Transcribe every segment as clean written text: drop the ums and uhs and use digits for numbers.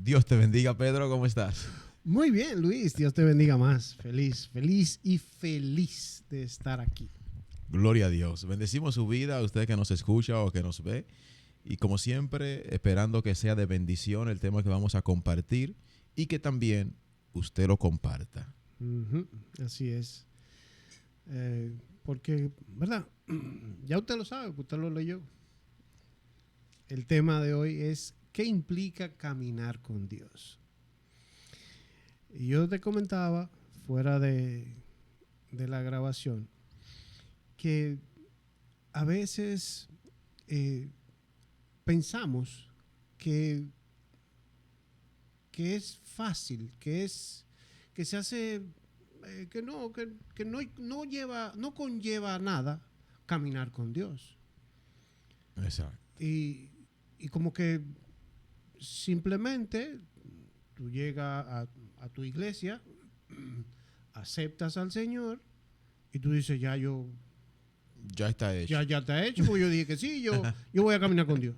Dios te bendiga, Pedro, ¿cómo estás? Muy bien, Luis, Dios te bendiga más. Feliz, feliz y feliz de estar aquí. Gloria a Dios. Bendecimos su vida, a usted que nos escucha o que nos ve. Y como siempre, esperando que sea de bendición el tema que vamos a compartir y que también usted lo comparta. Así es. Porque, ¿verdad? Ya usted lo sabe, usted lo leyó. El tema de hoy es ¿qué implica caminar con Dios? Y yo te comentaba fuera de la grabación que a veces pensamos que es fácil, que se hace, que no conlleva nada caminar con Dios. Exacto. Y como que simplemente tú llegas a tu iglesia, aceptas al Señor y tú dices, ya está hecho. ya está hecho, porque yo dije que sí, yo voy a caminar con Dios.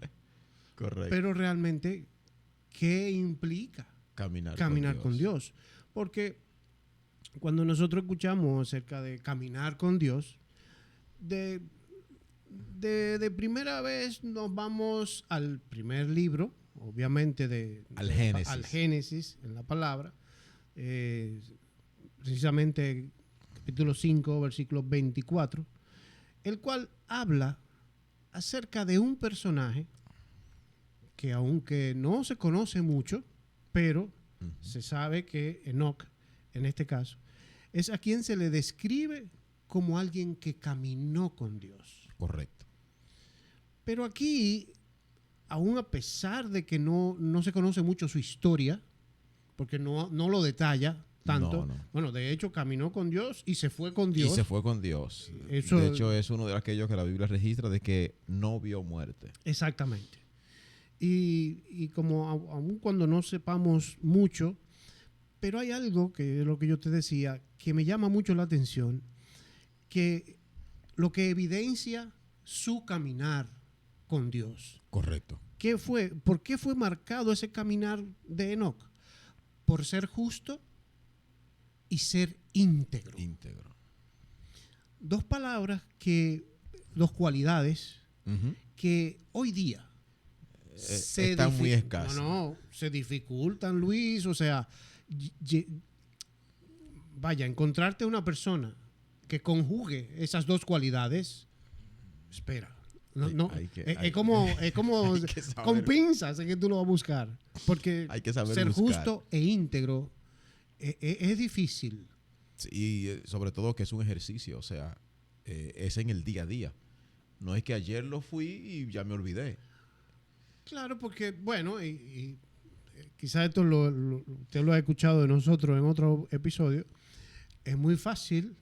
Correcto. Pero realmente, ¿qué implica caminar con Dios? Porque cuando nosotros escuchamos acerca de caminar con Dios, de primera vez nos vamos al primer libro, obviamente al Génesis en la palabra, precisamente capítulo 5, versículo 24, el cual habla acerca de un personaje que aunque no se conoce mucho, pero se sabe que Enoc, en este caso, es a quien se le describe como alguien que caminó con Dios. Correcto. Pero aquí, aún a pesar de que no se conoce mucho su historia, porque no lo detalla tanto, bueno, de hecho caminó con Dios y se fue con Dios. Eso, de hecho, es uno de aquellos que la Biblia registra de que no vio muerte. Exactamente. Y como aun cuando no sepamos mucho, pero hay algo que es lo que yo te decía, que me llama mucho la atención, que lo que evidencia su caminar con Dios. Correcto. ¿Por qué fue marcado ese caminar de Enoc? Por ser justo y ser íntegro. Dos cualidades que hoy día están muy escasas. Se dificultan, Luis. O sea, vaya, encontrarte una persona que conjugue esas dos cualidades, espera. Es como con pinzas en que tú lo vas a buscar. Porque hay que saber ser buscar. justo e íntegro es difícil. Sí, y sobre todo que es un ejercicio, o sea, es en el día a día. No es que ayer lo fui y ya me olvidé. Claro, porque, bueno, y quizás esto usted lo ha escuchado de nosotros en otro episodio, es muy fácil,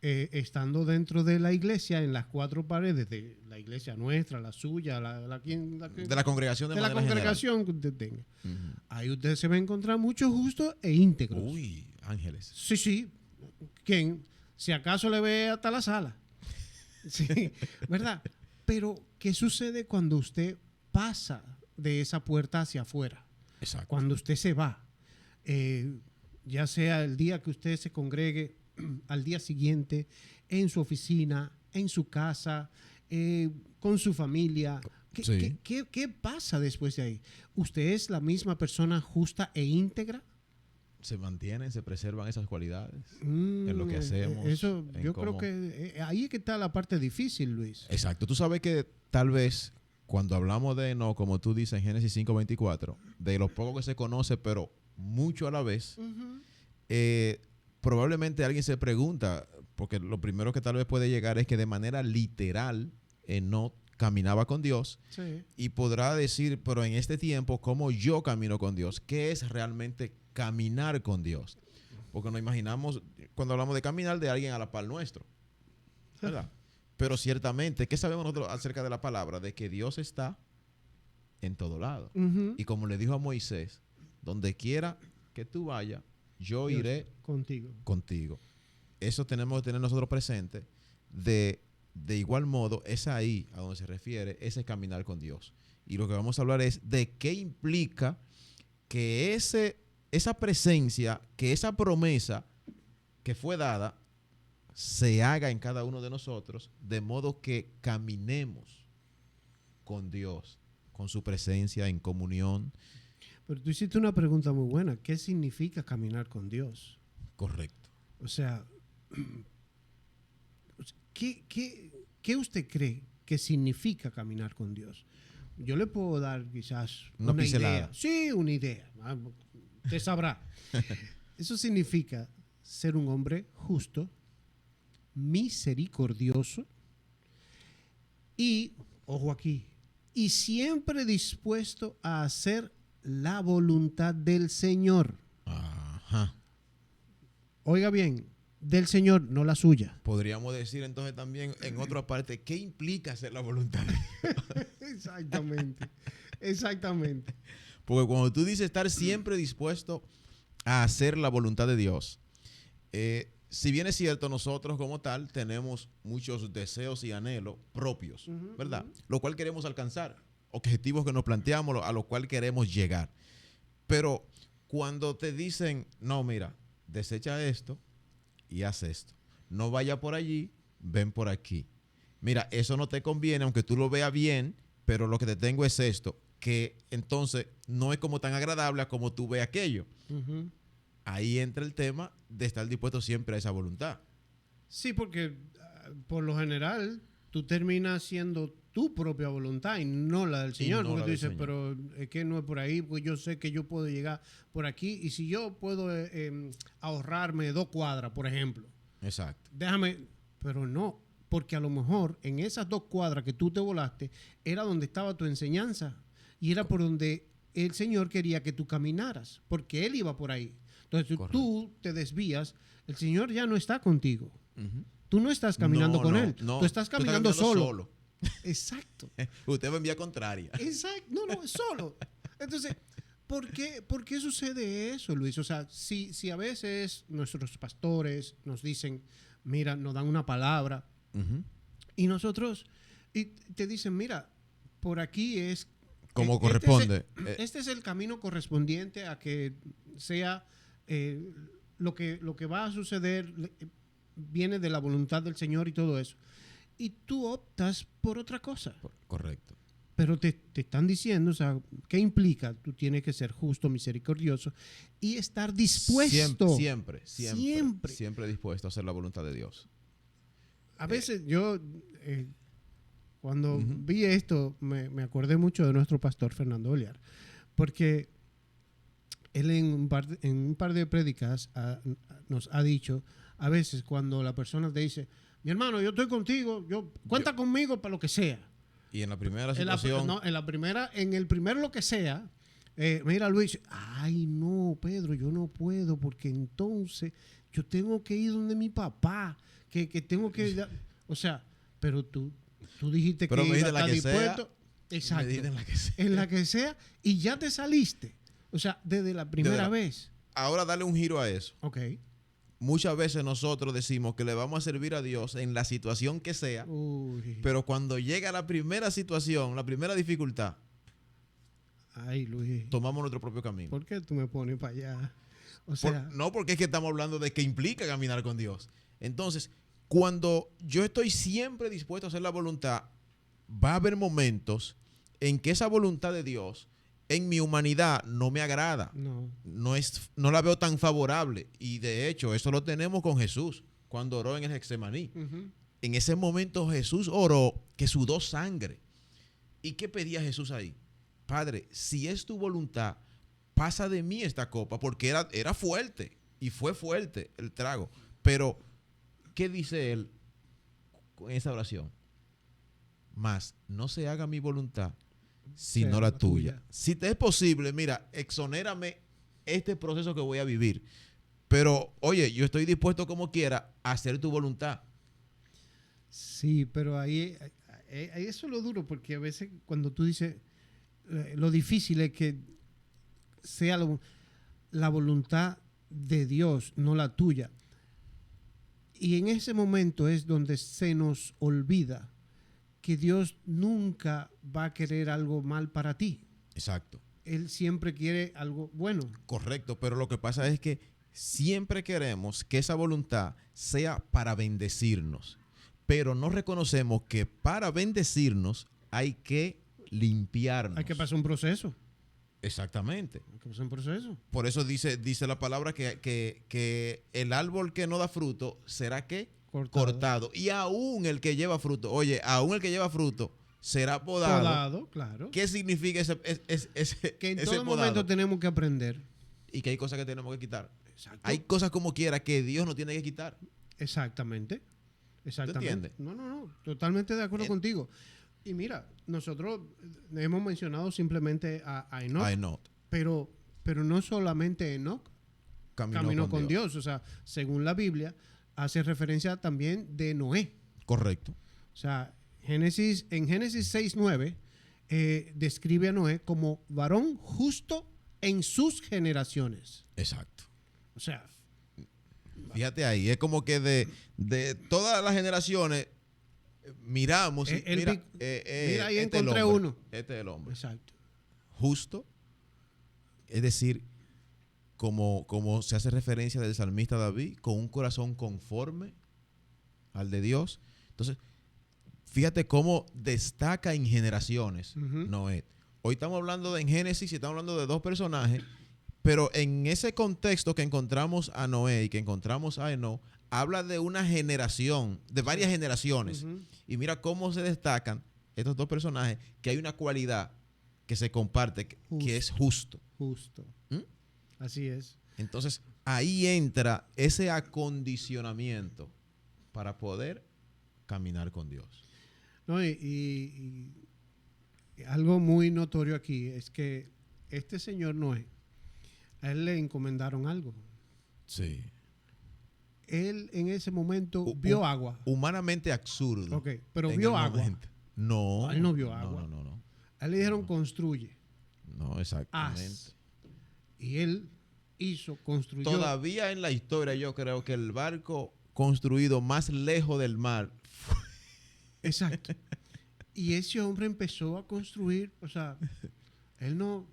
estando dentro de la iglesia, en las cuatro paredes de la iglesia nuestra, la suya, de la congregación de la congregación que usted tenga. Ahí usted se va a encontrar muchos justos e íntegros. Uy, ángeles. Sí. ¿Quién? Si acaso le ve hasta la sala. Sí, ¿verdad? Pero, ¿qué sucede cuando usted pasa de esa puerta hacia afuera? Exacto. Cuando usted se va, ya sea el día que usted se congregue, al día siguiente, en su oficina, en su casa, con su familia. ¿Qué pasa después de ahí? ¿Usted es la misma persona justa e íntegra? Se mantienen, se preservan esas cualidades en lo que hacemos. Eso, yo creo que ahí es que está la parte difícil, Luis. Exacto. Tú sabes que tal vez cuando hablamos de Enoc, como tú dices en Génesis 5:24, de lo poco que se conoce, pero mucho a la vez, probablemente alguien se pregunta, porque lo primero que tal vez puede llegar es que de manera literal Enoc caminaba con Dios, sí, y podrá decir, pero en este tiempo, ¿cómo yo camino con Dios? ¿Qué es realmente caminar con Dios? Porque nos imaginamos, cuando hablamos de caminar, de alguien a la par nuestro, ¿verdad? Pero ciertamente, ¿qué sabemos nosotros acerca de la palabra? De que Dios está en todo lado. Y como le dijo a Moisés, donde quiera que tú vayas, yo Dios, iré contigo. Eso tenemos que tener nosotros presente. De igual modo, es ahí a donde se refiere ese caminar con Dios. Y lo que vamos a hablar es de qué implica que esa presencia, que esa promesa que fue dada, se haga en cada uno de nosotros, de modo que caminemos con Dios, con su presencia en comunión. Pero tú hiciste una pregunta muy buena. ¿Qué significa caminar con Dios? Correcto. O sea, ¿qué usted cree que significa caminar con Dios? Yo le puedo dar quizás Una pincelada. idea. Sí, una idea. Usted sabrá. Eso significa ser un hombre justo, misericordioso y, ojo aquí, y siempre dispuesto a hacer la voluntad del Señor. Ajá. Oiga bien, del Señor, no la suya. Podríamos decir entonces también en otra parte, ¿qué implica hacer la voluntad de Dios? Exactamente, exactamente. Porque cuando tú dices estar siempre dispuesto a hacer la voluntad de Dios, si bien es cierto, nosotros como tal tenemos muchos deseos y anhelos propios, ¿verdad? Lo cual queremos alcanzar, objetivos que nos planteamos, a los cuales queremos llegar. Pero cuando te dicen, no, mira, desecha esto y haz esto. No vaya por allí, ven por aquí. Mira, eso no te conviene, aunque tú lo veas bien, pero lo que te tengo es esto, que entonces no es como tan agradable a como tú ves aquello. Ahí entra el tema de estar dispuesto siempre a esa voluntad. Sí, porque por lo general tú terminas haciendo tu propia voluntad y no la del Señor. no Porque la tú del dices, Señor. pero es que no es por ahí, porque yo sé que yo puedo llegar por aquí y si yo puedo ahorrarme 2 cuadras, por ejemplo, Exacto. déjame, pero no, porque a lo mejor en esas 2 cuadras que tú te volaste era donde estaba tu enseñanza y era por donde el Señor quería que tú caminaras, porque Él iba por ahí. Entonces tú te desvías, el Señor ya no está contigo. Tú no estás caminando con Él, tú estás caminando solo. Exacto. Usted va en vía contraria. Exacto. No, es solo. Entonces, ¿por qué sucede eso, Luis? O sea, si a veces nuestros pastores nos dicen, mira, nos dan una palabra, y nosotros, y te dicen, mira, por aquí es... Como corresponde. Este es el camino correspondiente a que sea lo que va a suceder, viene de la voluntad del Señor y todo eso. Y tú optas por otra cosa. Correcto. Pero te están diciendo, o sea, ¿qué implica? Tú tienes que ser justo, misericordioso y estar dispuesto. Siempre dispuesto a hacer la voluntad de Dios. A veces yo, cuando vi esto, me acordé mucho de nuestro pastor Fernando Oliar, porque él en un par de prédicas nos ha dicho, a veces cuando la persona te dice, mi hermano, yo estoy contigo, cuenta conmigo para lo que sea. Y en la primera situación... En el primer lo que sea, mira Luis, ay no, Pedro, yo no puedo porque entonces yo tengo que ir donde mi papá, que tengo que... O sea, pero tú dijiste pero que iba a estar Sea, dispuesto. Exacto. En la que sea y ya te saliste. O sea, desde la primera vez. Ahora dale un giro a eso. Ok. Muchas veces nosotros decimos que le vamos a servir a Dios en la situación que sea, pero cuando llega la primera situación, la primera dificultad, ay, Luis, tomamos nuestro propio camino. ¿Por qué tú me pones para allá? O sea, no, porque es que estamos hablando de que implica caminar con Dios. Entonces, cuando yo estoy siempre dispuesto a hacer la voluntad, va a haber momentos en que esa voluntad de Dios en mi humanidad no me agrada. No la veo tan favorable. Y de hecho, eso lo tenemos con Jesús cuando oró en el Getsemaní. En ese momento Jesús oró que sudó sangre. ¿Y qué pedía Jesús ahí? Padre, si es tu voluntad, pasa de mí esta copa, porque era fuerte y fue fuerte el trago. Pero, ¿qué dice él con esa oración? Mas no se haga mi voluntad, sino la tuya. Si te es posible, mira, exonérame este proceso que voy a vivir. Pero, oye, yo estoy dispuesto como quiera a hacer tu voluntad. Sí, pero ahí eso es lo duro, porque a veces cuando tú dices, lo difícil es que sea la voluntad de Dios, no la tuya. Y en ese momento es donde se nos olvida que Dios nunca va a querer algo mal para ti. Exacto. Él siempre quiere algo bueno. Correcto, pero lo que pasa es que siempre queremos que esa voluntad sea para bendecirnos, pero no reconocemos que para bendecirnos hay que limpiarnos. Hay que pasar un proceso. Exactamente. Hay que pasar un proceso. Por eso dice la palabra que el árbol que no da fruto será ¿qué? Cortado. Y aún el que lleva fruto, oye, aún el que lleva fruto será podado. Podado, claro. ¿Qué significa ese Que en ese todo podado? momento tenemos que aprender. Y que hay cosas que tenemos que quitar. Exacto. Hay cosas como quiera que Dios no tiene que quitar. Exactamente. Exactamente. entiendes? No. Totalmente de acuerdo contigo. Y mira, nosotros hemos mencionado simplemente a Enoch. Ay, no. Pero no solamente Enoch caminó con Dios. O sea, según la Biblia, hace referencia también de Noé. Correcto. O sea, en Génesis 6:9 describe a Noé como varón justo en sus generaciones. Exacto. O sea, Fíjate ahí, es como que de todas las generaciones miramos. mira, ahí encontré uno. Este es el hombre. Exacto. Justo, es decir, como se hace referencia del salmista David, con un corazón conforme al de Dios. Entonces, fíjate cómo destaca en generaciones Noé. Hoy estamos hablando en Génesis y estamos hablando de dos personajes, pero en ese contexto que encontramos a Noé y que encontramos a Enoch, habla de una generación, de varias generaciones. Y mira cómo se destacan estos dos personajes, que hay una cualidad que se comparte, que es justo. Justo. Así es. Entonces, ahí entra ese acondicionamiento para poder caminar con Dios. No, y algo muy notorio aquí es que este señor Noé, a él le encomendaron algo. Sí. Él en ese momento vio agua. Humanamente absurdo. Ok, pero vio agua. No. Él no vio agua. No. A él le dijeron construye. No, exactamente. Haz. Y él construyó. Todavía en la historia yo creo que el barco construido más lejos del mar. Exacto. Y ese hombre empezó a construir, o sea, él no,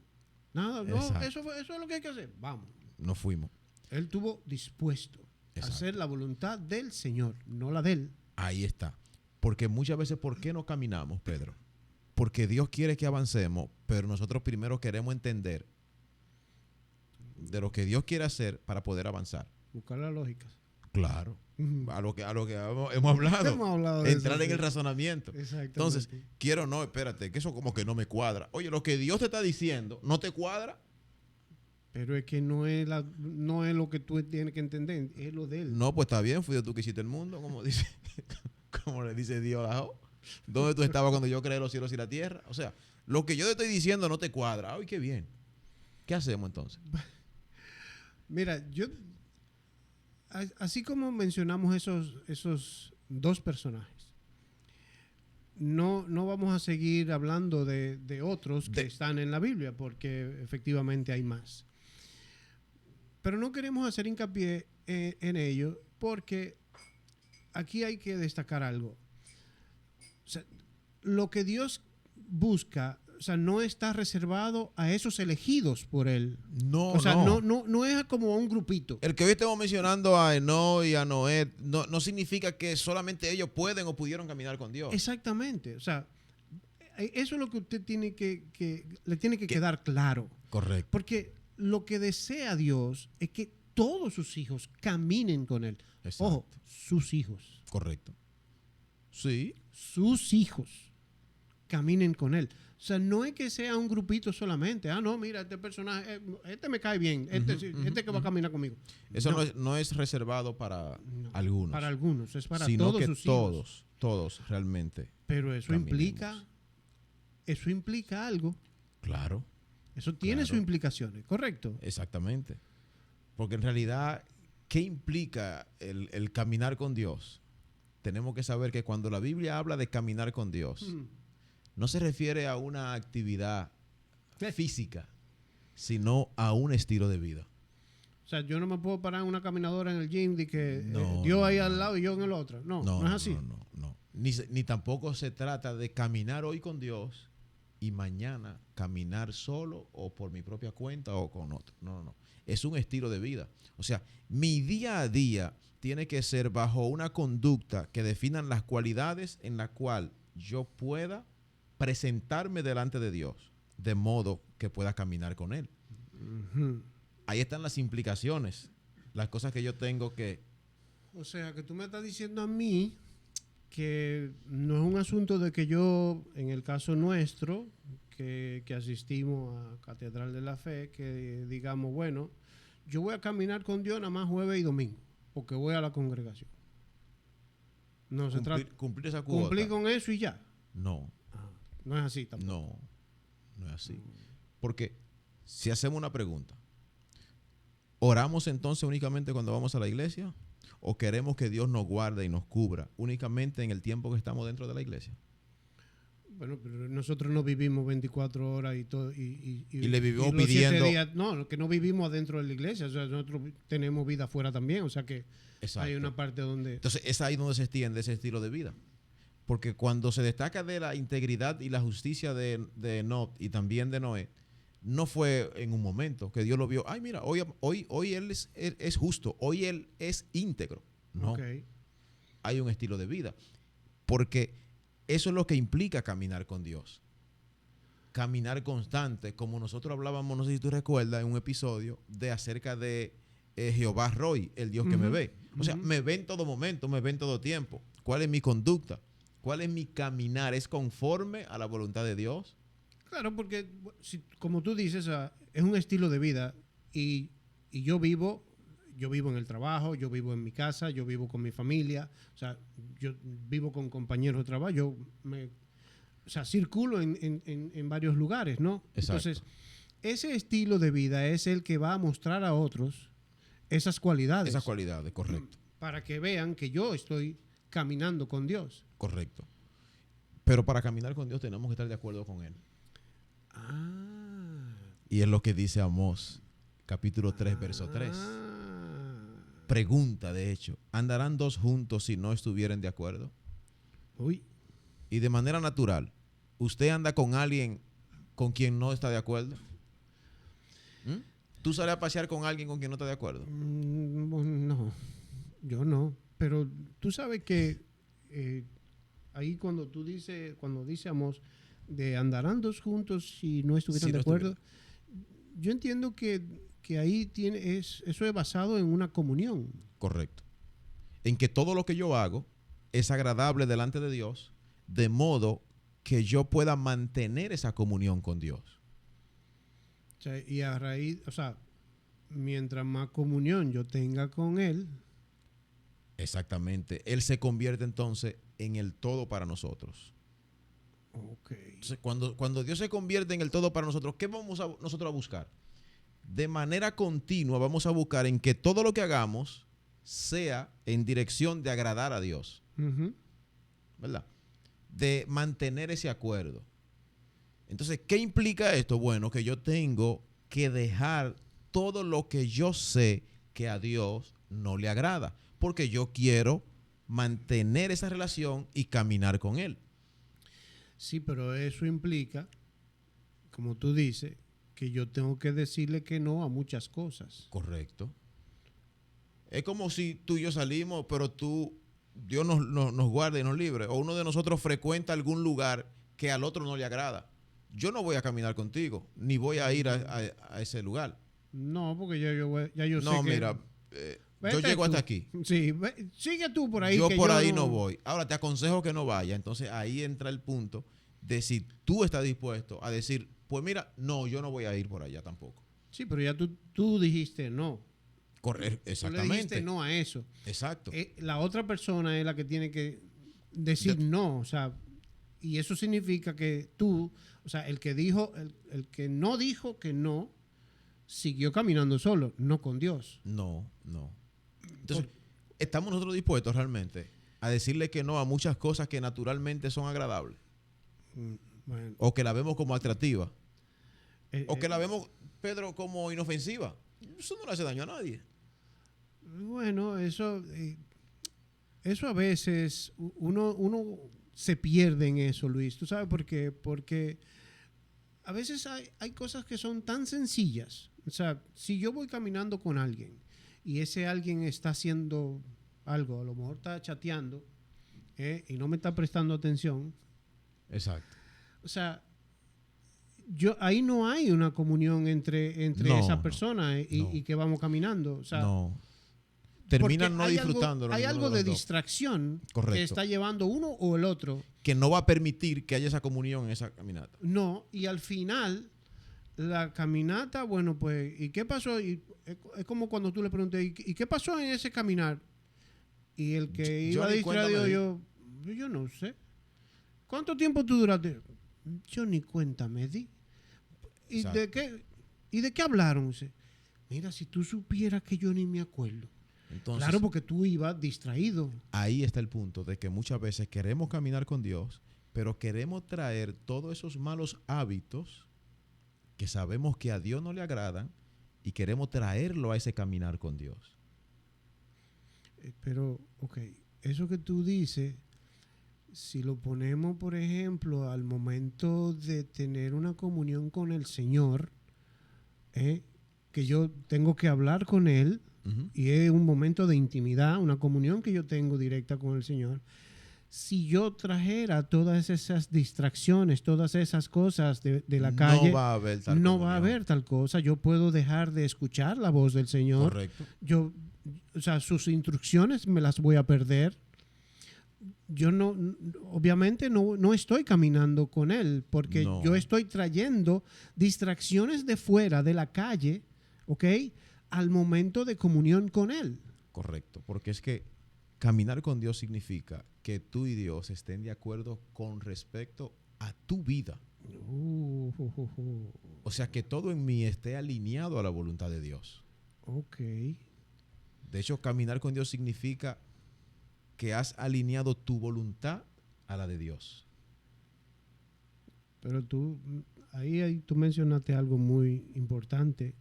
nada, no, eso es lo que hay que hacer. Vamos. No fuimos. Él estuvo dispuesto Exacto. a hacer la voluntad del Señor, no la de él. Ahí está. Porque muchas veces, ¿por qué no caminamos, Pedro? Porque Dios quiere que avancemos, pero nosotros primero queremos entender de lo que Dios quiere hacer para poder avanzar. Buscar la lógica. Claro. A lo que hemos hablado. Hemos hablado de entrar eso, en sí. el razonamiento. Exactamente. Entonces, espérate, que eso como que no me cuadra. Oye, lo que Dios te está diciendo, ¿no te cuadra? Pero es que no es lo que tú tienes que entender, es lo de él. No, pues está bien, fui tú que hiciste el mundo, como dice, como le dice Dios a Job. ¿Dónde tú estabas cuando yo creé los cielos y la tierra? O sea, lo que yo te estoy diciendo no te cuadra. Ay, qué bien. ¿Qué hacemos entonces? Mira, así como mencionamos esos dos personajes, no vamos a seguir hablando de otros que están en la Biblia, porque efectivamente hay más. Pero no queremos hacer hincapié en ello, porque aquí hay que destacar algo. O sea, lo que Dios busca, o sea, no está reservado a esos elegidos por él. No, o sea, no es como a un grupito. El que hoy estemos mencionando a Enoch y a Noé no significa que solamente ellos pueden o pudieron caminar con Dios. Exactamente. O sea, eso es lo que usted tiene le tiene que quedar claro. Correcto. Porque lo que desea Dios es que todos sus hijos caminen con él. Exacto. Ojo, sus hijos. Correcto. Sí. Sus hijos caminen con él. O sea, no es que sea un grupito solamente. Ah, no, mira, este personaje, este me cae bien, este que va a caminar conmigo. Eso no es reservado para algunos. Para algunos, es para sino todos que sus hijos. todos realmente. Pero eso implica algo. Claro. Eso tiene sus implicaciones, ¿correcto? Exactamente. Porque en realidad, ¿qué implica el caminar con Dios? Tenemos que saber que cuando la Biblia habla de caminar con Dios, no se refiere a una actividad física, sino a un estilo de vida. O sea, yo no me puedo parar en una caminadora en el gym de que Dios ahí al lado y yo en el otro. No es así. No. Ni tampoco se trata de caminar hoy con Dios y mañana caminar solo o por mi propia cuenta o con otro. No, no, no. Es un estilo de vida. O sea, mi día a día tiene que ser bajo una conducta que definan las cualidades en la cual yo pueda presentarme delante de Dios, de modo que pueda caminar con Él. Ujú. Ahí están las implicaciones, las cosas que yo tengo que... O sea, que tú me estás diciendo a mí que no es un asunto de que yo, en el caso nuestro, que asistimos a Catedral de la Fe, que digamos, bueno, yo voy a caminar con Dios nada más jueves y domingo, porque voy a la congregación. No se trata. Cumplir esa cuota. Cumplir con eso y ya. No, No es así tampoco. no, no es así. Porque si hacemos una pregunta, ¿oramos entonces únicamente cuando vamos a la iglesia? ¿O queremos que Dios nos guarde y nos cubra únicamente en el tiempo que estamos dentro de la iglesia? Bueno, pero nosotros no vivimos 24 horas y todo. Y le vivimos los 7 pidiendo... días, no, que no vivimos dentro de la iglesia. O sea, nosotros tenemos vida afuera también. O sea que Exacto. hay una parte donde... Entonces es ahí donde se extiende ese estilo de vida. Porque cuando se destaca de la integridad y la justicia de Enoch y también de Noé, no fue en un momento que Dios lo vio. Ay, mira, hoy él es justo, hoy él es íntegro. No, Okay. hay un estilo de vida. Porque eso es lo que implica caminar con Dios. Caminar constante, como nosotros hablábamos, no sé si tú recuerdas, en un episodio de acerca de Jehová Roy, el Dios que me ve. O sea, me ve en todo momento, me ve en todo tiempo. ¿Cuál es mi conducta? ¿Cuál es mi caminar? ¿Es conforme a la voluntad de Dios? Claro, porque como tú dices, es un estilo de vida y yo vivo en el trabajo, yo vivo en mi casa, yo vivo con mi familia, o sea, yo vivo con compañeros de trabajo, o sea, circulo en varios lugares, ¿no? Exacto. Entonces, ese estilo de vida es el que va a mostrar a otros esas cualidades. Esas cualidades, correcto. Para que vean que yo estoy caminando con Dios. Correcto. Pero para caminar con Dios tenemos que estar de acuerdo con Él. Y es lo que dice Amós, capítulo 3, verso 3. Pregunta, de hecho, ¿andarán dos juntos si no estuvieren de acuerdo? Uy. Y de manera natural, ¿usted anda con alguien con quien no está de acuerdo? ¿Mm? ¿Tú sales a pasear con alguien con quien no está de acuerdo? No, yo no. Pero tú sabes que ahí cuando dice Amós, de andarán dos juntos si no estuvieran de acuerdo, yo entiendo que ahí eso es basado en una comunión. Correcto. En que todo lo que yo hago es agradable delante de Dios, de modo que yo pueda mantener esa comunión con Dios. O sea, y a raíz, o sea, mientras más comunión yo tenga con Él. Exactamente. Él se convierte entonces en el todo para nosotros. Okay. Entonces, cuando Dios se convierte en el todo para nosotros, ¿qué vamos nosotros a buscar? De manera continua vamos a buscar en que todo lo que hagamos sea en dirección de agradar a Dios. ¿Verdad? De mantener ese acuerdo. Entonces, ¿qué implica esto? Bueno, que yo tengo que dejar todo lo que yo sé que a Dios no le agrada, porque yo quiero mantener esa relación y caminar con Él. Sí, pero eso implica, como tú dices, que yo tengo que decirle que no a muchas cosas. Correcto. Es como si tú y yo salimos, pero Dios nos guarde y nos libre, o uno de nosotros frecuenta algún lugar que al otro no le agrada. Yo no voy a caminar contigo, ni voy a ir a ese lugar. No, porque ya yo sé que... No, mira, yo llego hasta aquí. Sí, sigue tú por ahí. Yo por ahí no voy. Ahora te aconsejo que no vaya. Entonces ahí entra el punto de si tú estás dispuesto a decir, pues mira, no, yo no voy a ir por allá tampoco. Sí, pero ya tú dijiste no. Exactamente. Tú le dijiste no a eso. Exacto. La otra persona es la que tiene que decir no, o sea, y eso significa que tú, o sea, el que no dijo que no, siguió caminando solo, no con Dios. No. Entonces, ¿estamos nosotros dispuestos realmente a decirle que no a muchas cosas que naturalmente son agradables? Bueno, o que la vemos como atractiva. O que la vemos, Pedro, como inofensiva. Eso no le hace daño a nadie. Bueno, eso a veces uno se pierde en eso, Luis. ¿Tú sabes por qué? Porque a veces hay cosas que son tan sencillas. O sea, si yo voy caminando con alguien y ese alguien está haciendo algo, a lo mejor está chateando y no me está prestando atención. Exacto. O sea, ahí no hay una comunión entre No, esa no, persona no. y que vamos caminando. O sea, No. porque Terminan no hay disfrutándolo. hay ninguno algo de los dos. distracción Correcto. que está llevando uno o el otro. Que no va a permitir que haya esa comunión en esa caminata. No, y al final, la caminata, bueno, pues, ¿y qué pasó? Y es como cuando tú le preguntas, ¿y qué pasó en ese caminar? Y el que Yo iba ni cuenta distraído, me yo no sé. ¿Cuánto tiempo tú duraste? Yo ni cuenta me di. ¿Y Exacto. de qué hablaron? Dice, mira, si tú supieras que yo ni me acuerdo. Entonces, Claro, porque tú ibas distraído. ahí está el punto de que muchas veces queremos caminar con Dios, pero queremos traer todos esos malos hábitos que sabemos que a Dios no le agradan y queremos traerlo a ese caminar con Dios. Pero, ok, eso que tú dices, si lo ponemos, por ejemplo, al momento de tener una comunión con el Señor, que yo tengo que hablar con Él, Ujú. y es un momento de intimidad, una comunión que yo tengo directa con el Señor. Si yo trajera todas esas distracciones, todas esas cosas de la calle, No va a haber tal no comunión. va a haber tal cosa. Yo puedo dejar de escuchar la voz del Señor. Correcto. O sea, sus instrucciones me las voy a perder. Yo obviamente no estoy caminando con Él, porque No. yo estoy trayendo distracciones de fuera, de la calle, ¿ok? Al momento de comunión con Él. Correcto. Porque es que caminar con Dios significa que tú y Dios estén de acuerdo con respecto a tu vida. O sea, que todo en mí esté alineado a la voluntad de Dios. Ok. De hecho, caminar con Dios significa que has alineado tu voluntad a la de Dios. Pero ahí tú mencionaste algo muy importante.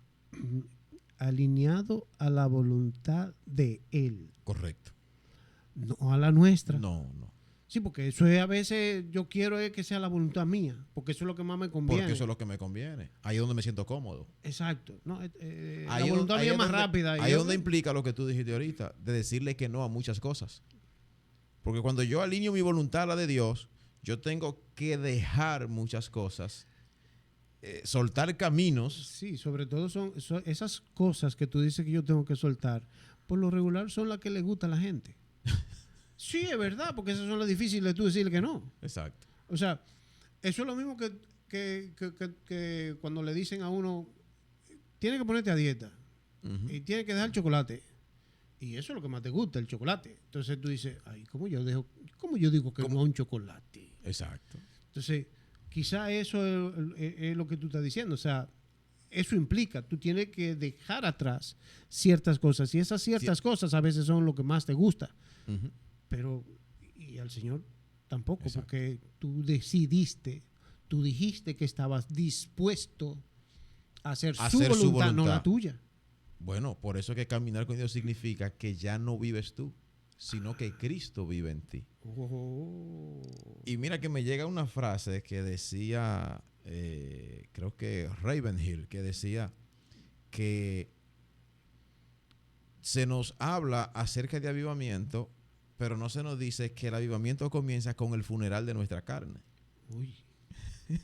Alineado a la voluntad de Él, Correcto. no a la nuestra. No. Sí, porque eso es a veces yo quiero es que sea la voluntad mía, porque eso es lo que más me conviene. Porque eso es lo que me conviene. Ahí es donde me siento cómodo. Exacto. No, la Ahí voluntad mía es más rápida. Ahí es donde implica lo que tú dijiste ahorita, de decirle que no a muchas cosas. Porque cuando yo alineo mi voluntad a la de Dios, yo tengo que dejar muchas cosas, soltar caminos. Sí, sobre todo son esas cosas que tú dices que yo tengo que soltar. Por lo regular son las que le gusta a la gente. Sí, es verdad, porque esas son las difíciles de tú decirle que no. Exacto. O sea, eso es lo mismo que cuando le dicen a uno, tiene que ponerte a dieta Ujú. y tiene que dejar el chocolate. Y eso es lo que más te gusta, el chocolate. Entonces tú dices, ay, ¿cómo yo digo que no a un chocolate? Exacto. Entonces, quizá eso es lo que tú estás diciendo. O sea, eso implica, tú tienes que dejar atrás ciertas cosas. Y esas ciertas cosas a veces son lo que más te gusta. Ujú. Pero, y al Señor tampoco, Exacto. porque tú dijiste que estabas dispuesto a hacer su voluntad, no la tuya. Bueno, por eso que caminar con Dios significa que ya no vives tú, sino que Cristo vive en ti. Oh. Y mira que me llega una frase que decía, creo que Ravenhill, que decía que se nos habla acerca de avivamiento, pero no se nos dice que el avivamiento comienza con el funeral de nuestra carne. Uy.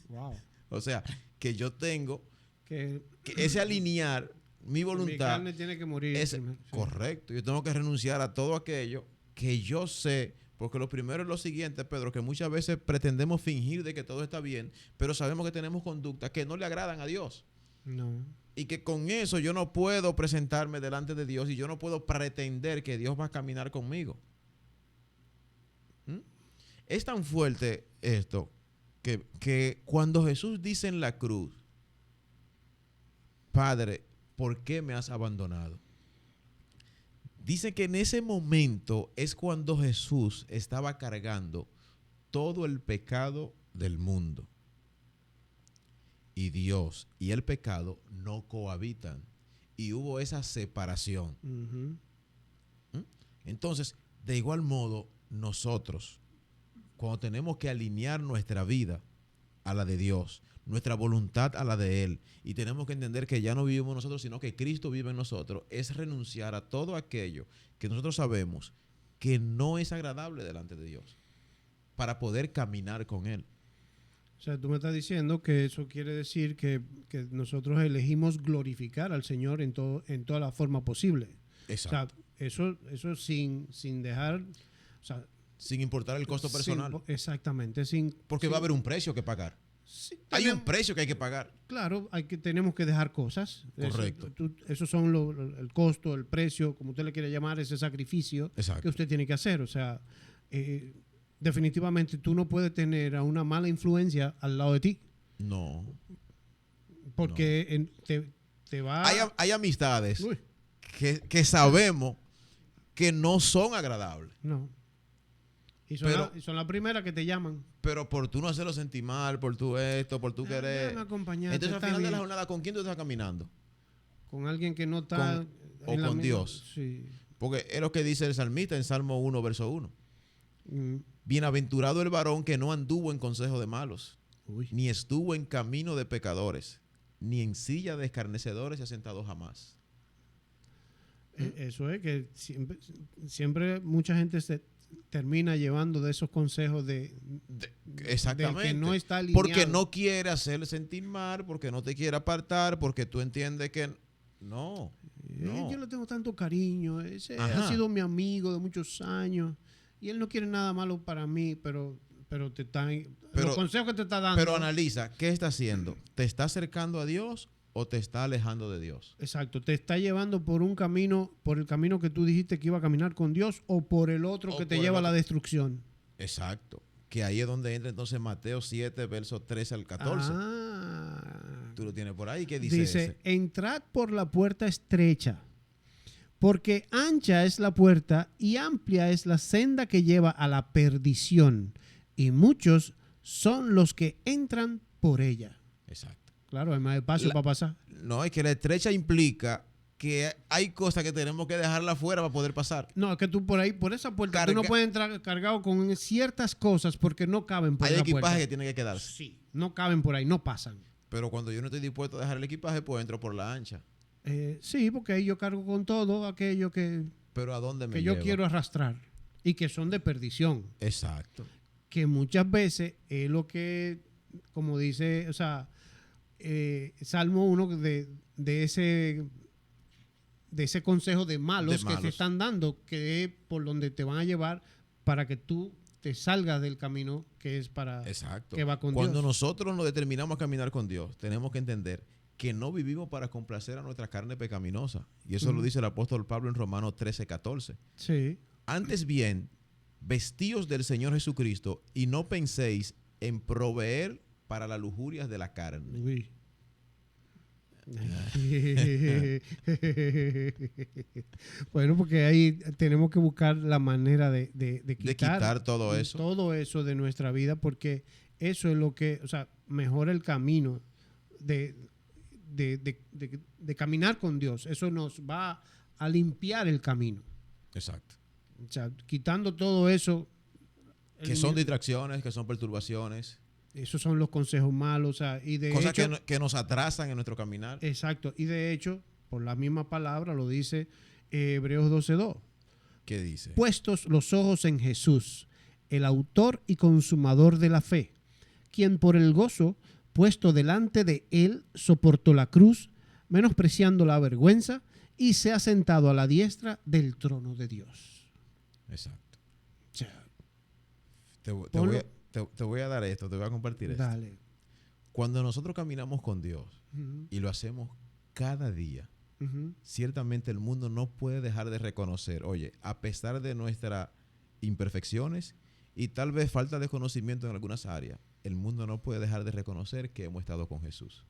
Wow. O sea, que yo tengo Que que ese alinear mi voluntad. mi carne tiene que morir. Es primero, sí. correcto. Yo tengo que renunciar a todo aquello que yo sé, porque lo primero es lo siguiente, Pedro, que muchas veces pretendemos fingir de que todo está bien, pero sabemos que tenemos conductas que no le agradan a Dios. No. Y que con eso yo no puedo presentarme delante de Dios y yo no puedo pretender que Dios va a caminar conmigo. ¿Mm? Es tan fuerte esto que cuando Jesús dice en la cruz, Padre, ¿por qué me has abandonado? Dice que en ese momento es cuando Jesús estaba cargando todo el pecado del mundo. Y Dios y el pecado no cohabitan. Y hubo esa separación. Uh-huh. ¿Mm? Entonces, de igual modo, nosotros, cuando tenemos que alinear nuestra vida a la de Dios, nuestra voluntad a la de Él, y tenemos que entender que ya no vivimos nosotros, sino que Cristo vive en nosotros, es renunciar a todo aquello que nosotros sabemos que no es agradable delante de Dios, para poder caminar con Él. O sea, tú me estás diciendo que eso quiere decir que nosotros elegimos glorificar al Señor en toda la forma posible. Exacto. O sea, eso sin dejar, o sea, Sin importar el costo personal. Exactamente. Porque va a haber un precio que pagar. Sí, Hay un precio que hay que pagar. Claro, tenemos que dejar cosas. Correcto. Esos son el costo, el precio, como usted le quiere llamar, ese sacrificio Exacto. que usted tiene que hacer. O sea, definitivamente tú no puedes tener a una mala influencia al lado de ti. No. Porque te va... Hay amistades que sabemos que no son agradables. No. Y son las primeras que te llaman. Pero por tú no hacerlo sentir mal, por tú esto, por tú querer. Entonces al final de la jornada, ¿con quién tú estás caminando? Con alguien que no está... o con Dios. Sí. Porque es lo que dice el salmista en Salmo 1, verso 1. Mm. Bienaventurado el varón que no anduvo en consejo de malos, Uy. ni estuvo en camino de pecadores, ni en silla de escarnecedores se ha sentado jamás. Eso es que siempre mucha gente se termina llevando de esos consejos exactamente. del que no está alineado. Porque no quiere hacerle sentir mal, porque no te quiere apartar, porque tú entiendes que no. Yo le tengo tanto cariño, ese Ajá. ha sido mi amigo de muchos años y él no quiere nada malo para mí, pero los consejos que te está dando. Pero analiza, ¿qué está haciendo? ¿Te está acercando a Dios o te está alejando de Dios? Exacto, te está llevando por un camino, por el camino que tú dijiste que iba a caminar con Dios o por el otro que te lleva a la destrucción. Exacto. Que ahí es donde entra entonces Mateo 7, versos 13 al 14. Tú lo tienes por ahí. ¿Qué dice ese? Entrad por la puerta estrecha, porque ancha es la puerta y amplia es la senda que lleva a la perdición, y muchos son los que entran por ella. Exacto. Claro, hay más espacio para pasar. No, es que la estrecha implica que hay cosas que tenemos que dejarla afuera para poder pasar. No, es que tú por ahí, por esa puerta, tú no puedes entrar cargado con ciertas cosas porque no caben por esa puerta. Hay equipaje que tiene que quedarse. Sí, no caben por ahí, no pasan. Pero cuando yo no estoy dispuesto a dejar el equipaje, pues entro por la ancha. Sí, porque ahí yo cargo con todo aquello que, pero ¿a dónde me que lleva? yo quiero arrastrar y que son de perdición. Exacto. Que muchas veces es lo que, como dice, o sea, Salmo 1 de ese consejo de malos que te están dando, que es por donde te van a llevar para que tú te salgas del camino que es para Exacto. que va con Cuando Dios. nosotros nos determinamos a caminar con Dios, tenemos que entender que no vivimos para complacer a nuestra carne pecaminosa. Y eso lo dice el apóstol Pablo en Romanos 13, 14. Sí. Antes bien, vestíos del Señor Jesucristo y no penséis en proveer para las lujurias de la carne. Uy. Bueno, porque ahí tenemos que buscar la manera de quitar todo eso. Todo eso de nuestra vida, porque eso es lo que, o sea, mejora el camino de caminar con Dios. Eso nos va a limpiar el camino. Exacto. O sea, quitando todo eso. Que son distracciones, que son perturbaciones. Esos son los consejos malos. O sea, y de cosas hecho, que nos atrasan en nuestro caminar. Exacto. Y de hecho, por la misma palabra, lo dice Hebreos 12:2. ¿Qué dice? Puestos los ojos en Jesús, el autor y consumador de la fe, quien por el gozo puesto delante de él soportó la cruz, menospreciando la vergüenza, y se ha sentado a la diestra del trono de Dios. Exacto. O sea, te voy a dar esto, te voy a compartir esto. Dale. Cuando nosotros caminamos con Dios y lo hacemos cada día, ciertamente el mundo no puede dejar de reconocer, oye, a pesar de nuestras imperfecciones y tal vez falta de conocimiento en algunas áreas, el mundo no puede dejar de reconocer que hemos estado con Jesús.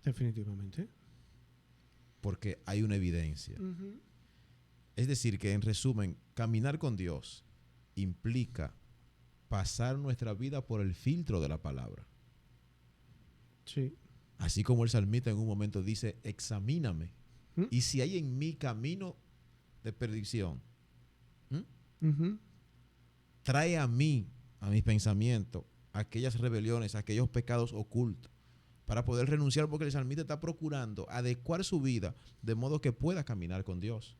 Definitivamente. Porque hay una evidencia. Es decir, que en resumen, caminar con Dios implica pasar nuestra vida por el filtro de la palabra. Sí. Así como el salmista en un momento dice, examíname. Y si hay en mí camino de perdición, trae a mí, a mis pensamientos, aquellas rebeliones, aquellos pecados ocultos, para poder renunciar, porque el salmista está procurando adecuar su vida de modo que pueda caminar con Dios.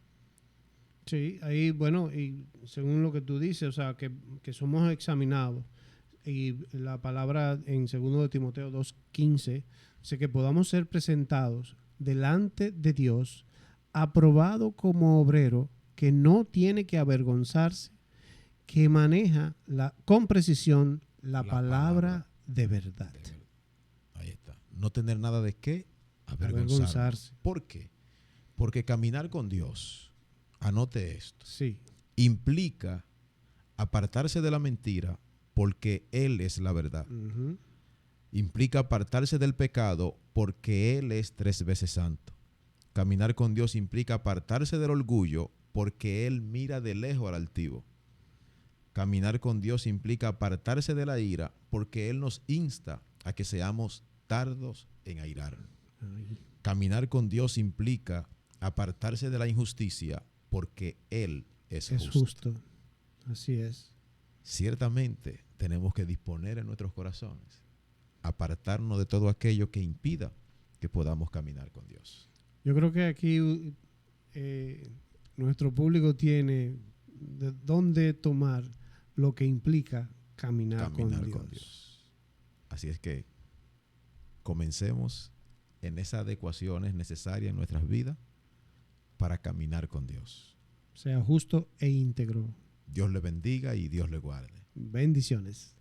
Sí, ahí, bueno, y según lo que tú dices, o sea, que somos examinados. Y la palabra en 2 de Timoteo 2:15 dice que podamos ser presentados delante de Dios, aprobado como obrero que no tiene que avergonzarse, que maneja con precisión la palabra de verdad. Ahí está. No tener nada de qué Avergonzarse. ¿Por qué? Porque caminar con Dios, anote esto, Sí. implica apartarse de la mentira porque Él es la verdad. Uh-huh. Implica apartarse del pecado porque Él es 3 veces santo. Caminar con Dios implica apartarse del orgullo porque Él mira de lejos al altivo. Caminar con Dios implica apartarse de la ira porque Él nos insta a que seamos tardos en airar. Caminar con Dios implica apartarse de la injusticia porque Él es justo. Así es. Ciertamente tenemos que disponer en nuestros corazones, apartarnos de todo aquello que impida que podamos caminar con Dios. Yo creo que aquí nuestro público tiene de dónde tomar lo que implica caminar con Dios. Así es que comencemos en esas adecuaciones necesarias en nuestras vidas para caminar con Dios. Sea justo e íntegro. Dios le bendiga y Dios le guarde. Bendiciones.